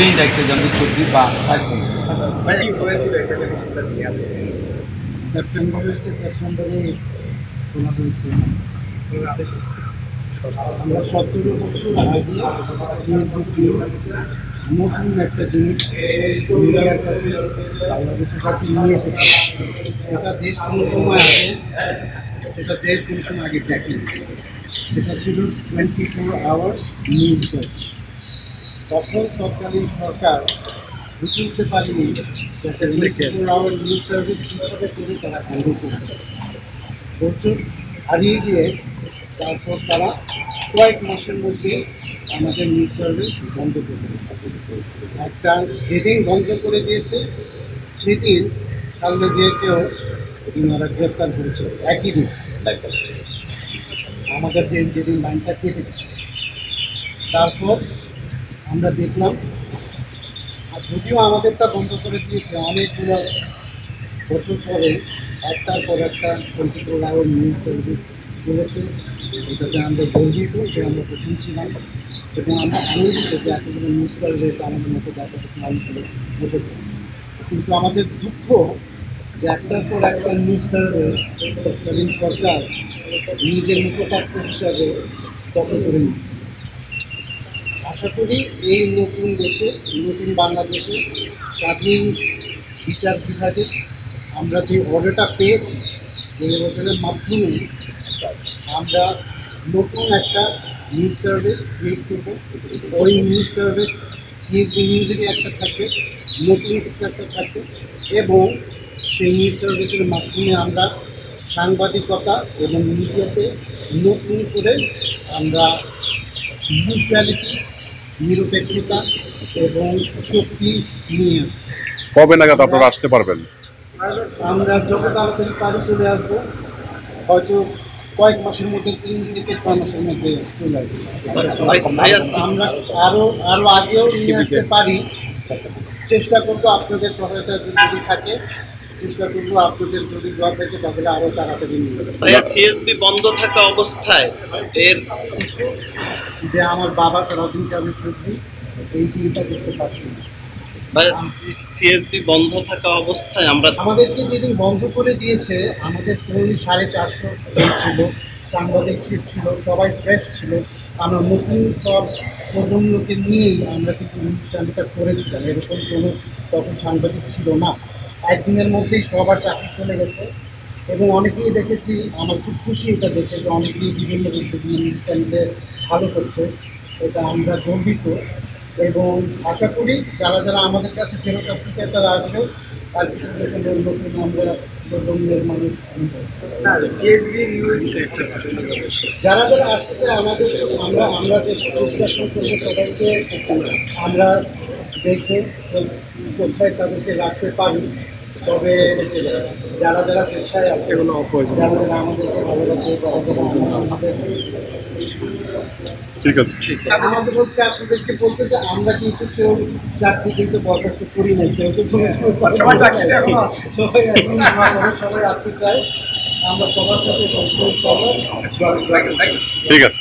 করেই রাখতে জানবো চর্বি বা সেপ্টেম্বর হচ্ছে সেপ্টেম্বরে তোলা হয়েছে। আমরা 17 বছর আগে সিএসবি নতুন একটা জিনিস মিডিয়ার কাছে বাংলাদেশের কাছে নিয়ে এসেছে। এটা দেশ কোনো সময় আগে দেখেনি। সেটা ছিল 24 আওয়ার নিউজ সার্ভিস। তখন তৎকালীন সরকার বুঝে উঠতে পারেনি যে 24 আওয়ার নিউজ সার্ভিস কীভাবে করে তারা হ্যান্ডেল করতে। বছর হারিয়ে গিয়ে তারপর তারা কয়েক মাসের মধ্যে আমাদের নিউজ সার্ভিস বন্ধ করে দিয়েছে। যেদিন বন্ধ করে দিয়েছে সেদিন খালেদা জিয়াকেও ওনারা গ্রেফতার করেছে একই দিন। আমাদের যেদিন লাইনটা কেটে গেছে, তারপর আমরা দেখলাম, আর যদিও আমাদেরটা বন্ধ করে দিয়েছে, অনেকগুলো বছর পরে একটার পর একটা 24 আওয়ার নিউজ সার্ভিস করেছে। এটাতে আমরা গর্বিত যে আমরা প্রথম ছিলাম, এবং আমরা আনন্দিত যে এতগুলো নিউজ সার্ভিস আমাদের মতো মানুষগুলো ঘটেছে। কিন্তু আমাদের দুঃখ যে একটার পর একটা নিউজ সার্ভিস তৎকালীন সরকার নিজের মুখপাত্র হিসাবে দখল করে নিচ্ছে। আশা করি এই নতুন দেশে, নতুন বাংলাদেশে স্বাধীন বিচার বিভাগে আমরা যে অর্ডারটা পেয়েছি, এই অর্ডারের মাধ্যমে আমরা নতুন একটা নিউজ সার্ভিস ক্রিয়েট করব। ওই নিউজ সার্ভিস সিএসবি নিউজেরই একটা থাকবে, নতুন কিছু একটা থাকবে, এবং সেই নিউজ সার্ভিসের মাধ্যমে আমরা সাংবাদিকতা এবং মিডিয়াতে নতুন করে আমরা নিউট্রালিটি, নিরপেক্ষতা এবং শক্তি নিয়ে আসবো। কবে নাগাদ আপনারা আসতে পারবেন? আমরা যত তাড়াতাড়ি পারি চলে আসবো, হয়তো কয়েক মাসের মধ্যে, 3 থেকে 6 মাসের মধ্যে চলে আসবো। আমরা আরো আগেও নিয়ে আসতে পারি, চেষ্টা করবো। আপনাদের সহায়তা যদি থাকে, চেষ্টা করবো। আপনাদের যদি জব থাকে তাহলে আরো তাড়াতাড়ি নিয়ে যাবে। সিএসবি বন্ধ থাকা অবস্থায় এর যে আমার বাবা সারাদিন আমি চলছি, এই দিনটা দেখতে পাচ্ছি না। সিএসবি বন্ধ থাকা অবস্থায় আমাদেরকে যেদিন বন্ধ করে দিয়েছে, আমাদের পুরো 450 ছিল, সাংবাদিক ছিল, সবাই ফ্রেশ ছিল। আমরা নতুন সব প্রজন্মকে নিয়েই আমরা কিন্তু অনুষ্ঠানটা করেছিলাম। এরকম কোনো তখন সাংবাদিক ছিল না। একদিনের মধ্যেই সবার চাকরি চলে গেছে, এবং অনেকেই দেখেছি, আমার খুব খুশি এটা দেখে যে অনেকেই বিভিন্ন অনুষ্ঠানকে ভালো করছে। এটা আমরা গর্বিত, এবং আশা করি যারা যারা আমাদের কাছে ফেরত আসতে চায় তারা আসবে। আর কিছু নতুন আমরা প্রজন্মের মানুষ যারা যারা আসছে আমাদের আমরা যে চেষ্টা করবো সবাইকে আমরা দেখে কোথায় তাদেরকে রাখতে পারি। তবে যারা যারা স্বেচ্ছায় আছে, যারা যারা আমাদেরকে ভালোবাসে, আমাদের ঠিক আছে। আমাদের হচ্ছে আপনাদেরকে বলতে যে আমরা কিন্তু কেউ চাকরি কিন্তু বরখাস্ত করি নাই, কেউ তো সবাই আসতে চাই। আমরা সবার সাথে ঠিক আছে।